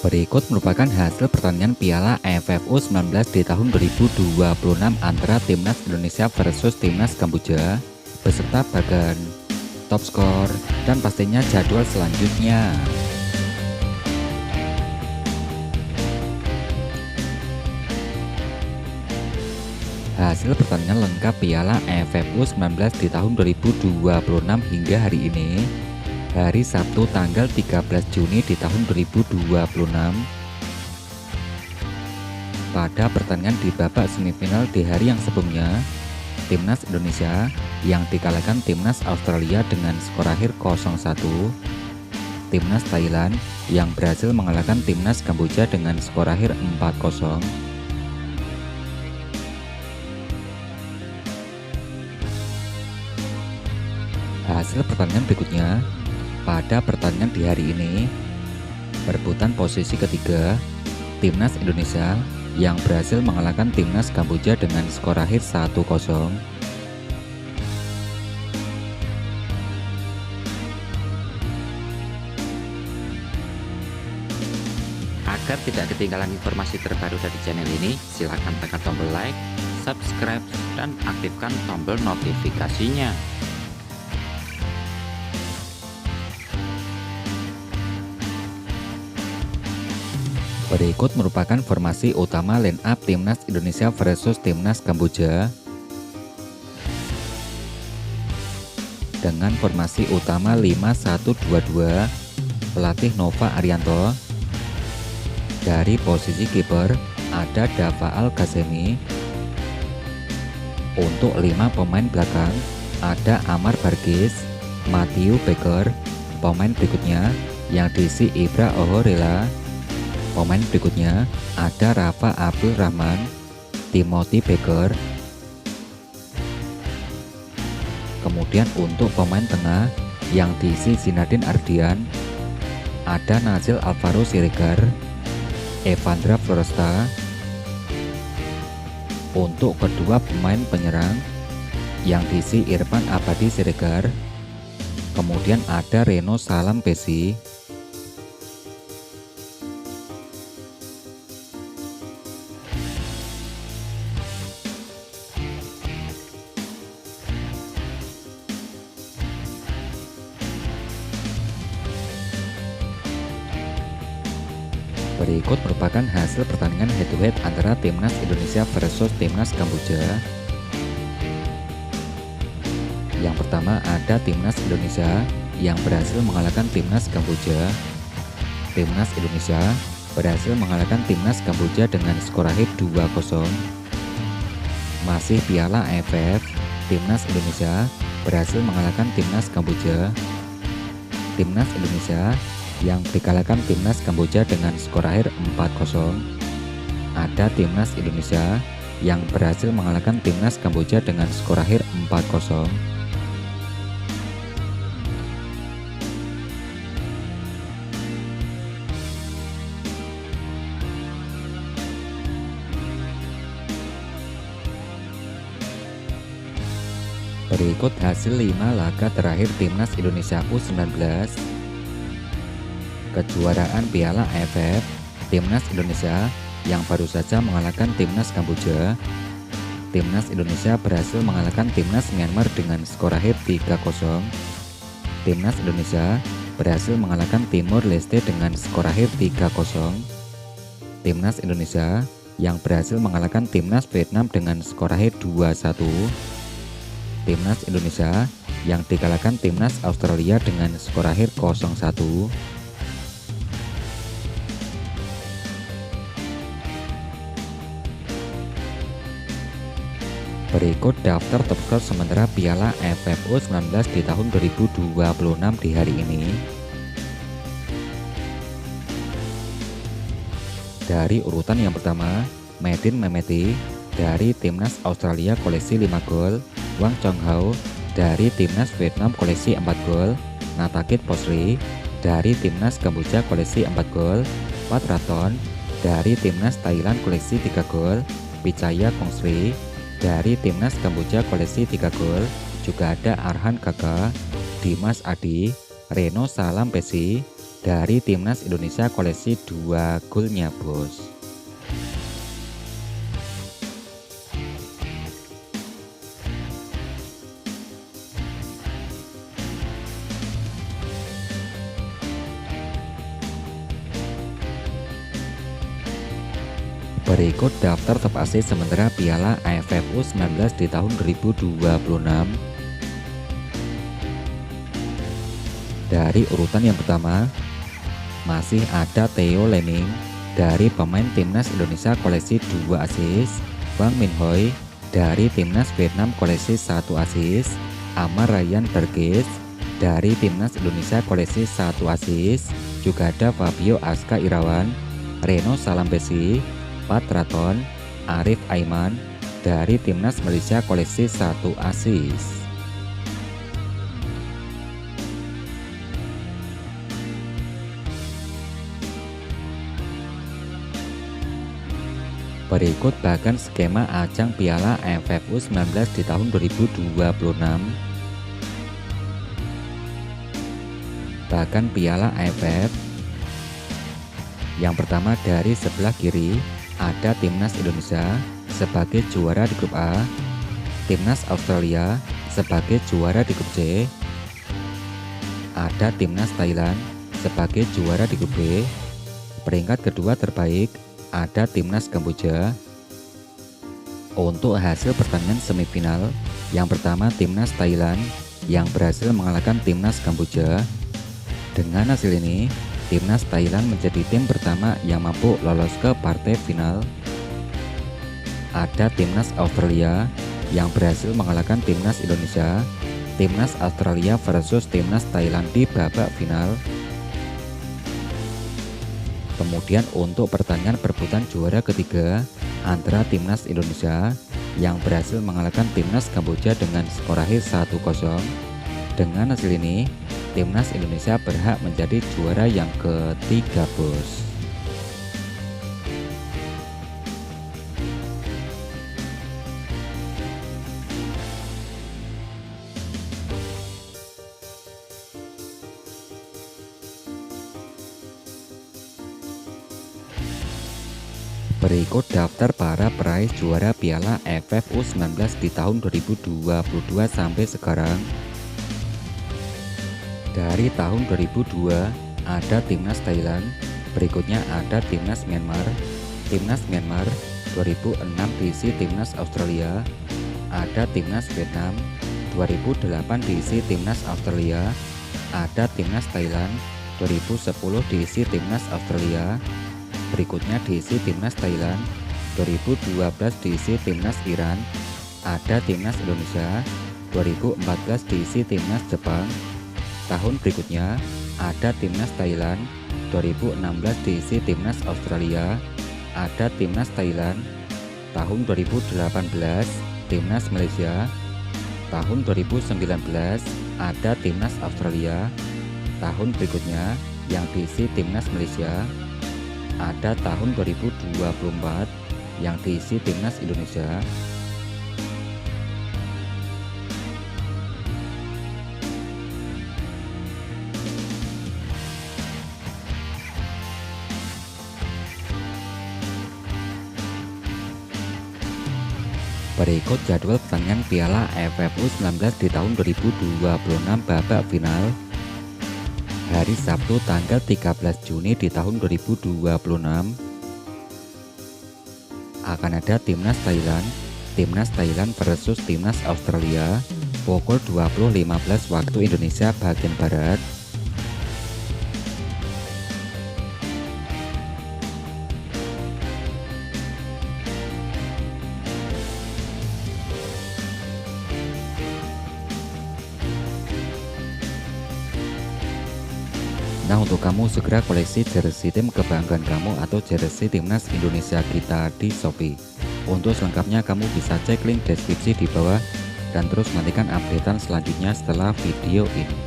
Berikut merupakan hasil pertandingan Piala AFF U19 di tahun 2026 antara Timnas Indonesia versus Timnas Kamboja beserta bagan top skor dan pastinya jadwal selanjutnya. Hasil pertandingan lengkap Piala AFF U19 di tahun 2026 hingga hari ini, hari Sabtu tanggal 13 Juni di tahun 2026. Pada pertandingan di babak semifinal di hari yang sebelumnya, Timnas Indonesia yang dikalahkan Timnas Australia dengan skor akhir 0-1, Timnas Thailand yang berhasil mengalahkan Timnas Kamboja dengan skor akhir 4-0. Hasil pertandingan berikutnya, pada pertandingan di hari ini, perebutan posisi ketiga, Timnas Indonesia yang berhasil mengalahkan Timnas Kamboja dengan skor akhir 1-0. Agar tidak ketinggalan informasi terbaru dari channel ini, silakan tekan tombol like, subscribe, dan aktifkan tombol notifikasinya. Berikut merupakan formasi utama line up Timnas Indonesia versus Timnas Kamboja. Dengan formasi utama 5-1-2-2, pelatih Nova Arianto. Dari posisi kiper ada Dava Al-Ghazemi. Untuk 5 pemain belakang ada Amar Bargis, Matthew Baker. Pemain berikutnya yang diisi Ibra Ohorela. Pemain berikutnya ada Rafa Abdul Rahman, Timothy Baker. Kemudian untuk pemain tengah yang diisi Zinedine Ardian, ada Nazil Alvaro Siregar, Evandra Floresta. Untuk kedua pemain penyerang yang diisi Irfan Abadi Siregar, kemudian ada Reno Salam Pesi. Berikut merupakan hasil pertandingan head-to-head antara Timnas Indonesia versus Timnas Kamboja. Yang pertama ada Timnas Indonesia yang berhasil mengalahkan Timnas Kamboja. Timnas Indonesia berhasil mengalahkan Timnas Kamboja dengan skor akhir 2-0. Masih Piala AFF, Timnas Indonesia berhasil mengalahkan Timnas Kamboja. Timnas Indonesia yang dikalahkan Timnas Kamboja dengan skor akhir 4-0. Ada Timnas Indonesia yang berhasil mengalahkan Timnas Kamboja dengan skor akhir 4-0. Berikut hasil 5 laga terakhir Timnas Indonesia U19. Kejuaraan Piala AFF, Timnas Indonesia yang baru saja mengalahkan Timnas Kamboja. Timnas Indonesia berhasil mengalahkan Timnas Myanmar dengan skor akhir 3-0. Timnas Indonesia berhasil mengalahkan Timor Leste dengan skor akhir 3-0. Timnas Indonesia yang berhasil mengalahkan Timnas Vietnam dengan skor akhir 2-1. Timnas Indonesia yang dikalahkan Timnas Australia dengan skor akhir 0-1. Berikut daftar top skor sementara Piala AFF U19 di tahun 2026 di hari ini. Dari urutan yang pertama, Medin Mehmeti dari Timnas Australia koleksi 5 gol, Wang Chonghao dari Timnas Vietnam koleksi 4 gol, Natakit Posri dari Timnas Kamboja koleksi 4 gol, Pat Raton dari Timnas Thailand koleksi 3 gol, Pichaya Kongsri dari Timnas Kamboja koleksi 3 gol. Juga ada Arhan Kaka, Dimas Adi, Reno Salam Pesi dari Timnas Indonesia koleksi 2 golnya bos. Berikut daftar top assist sementara Piala AFF U19 di tahun 2026. Dari urutan yang pertama, masih ada Theo Lemming dari pemain Timnas Indonesia koleksi 2 assist, Wang Minhoi dari Timnas Vietnam koleksi 1 assist, Amar Ryan Burgess dari Timnas Indonesia koleksi 1 assist, juga ada Fabio Aska Irawan, Reno Salambesi, Pat Raton, Arif Aiman dari Timnas Malaysia koleksi 1 assist. Berikut bahkan skema ajang Piala AFF U19 di tahun 2026. Bahkan Piala AFF. Yang pertama dari sebelah kiri ada Timnas Indonesia sebagai juara di grup A, Timnas Australia sebagai juara di grup C, ada Timnas Thailand sebagai juara di grup B. Peringkat kedua terbaik ada Timnas Kamboja. Untuk hasil pertandingan semifinal, yang pertama Timnas Thailand yang berhasil mengalahkan Timnas Kamboja. Dengan hasil ini, Timnas Thailand menjadi tim pertama yang mampu lolos ke partai final. Ada Timnas Australia yang berhasil mengalahkan Timnas Indonesia. Timnas Australia versus Timnas Thailand di babak final. Kemudian untuk pertandingan perebutan juara ketiga antara Timnas Indonesia yang berhasil mengalahkan Timnas Kamboja dengan skor akhir 1-0. Dengan hasil ini, Timnas Indonesia berhak menjadi juara yang ketiga bos. Berikut daftar para peraih juara Piala AFF U19 di tahun 2022 sampai sekarang. Dari tahun 2002 ada Timnas Thailand, berikutnya ada Timnas Myanmar. Timnas Myanmar 2006 diisi Timnas Australia, ada Timnas Vietnam 2008 diisi Timnas Australia, ada Timnas Thailand 2010 diisi Timnas Australia, berikutnya diisi Timnas Thailand 2012 diisi Timnas Iran, ada Timnas Indonesia 2014 diisi Timnas Jepang. Tahun berikutnya ada Timnas Thailand 2016 diisi Timnas Australia, ada Timnas Thailand. Tahun 2018 Timnas Malaysia. Tahun 2019 ada Timnas Australia. Tahun berikutnya yang diisi Timnas Malaysia. Ada tahun 2024 yang diisi Timnas Indonesia. Berikut jadwal pertandingan Piala AFF U19 di tahun 2026 babak final. Hari Sabtu tanggal 13 Juni di tahun 2026 akan ada Timnas Thailand versus Timnas Australia pukul 20.15 waktu Indonesia bagian Barat. Nah, untuk kamu segera koleksi jersey tim kebanggaan kamu atau jersey timnas Indonesia kita di Shopee. Untuk selengkapnya kamu bisa cek link deskripsi di bawah dan terus nantikan updatean selanjutnya setelah video ini.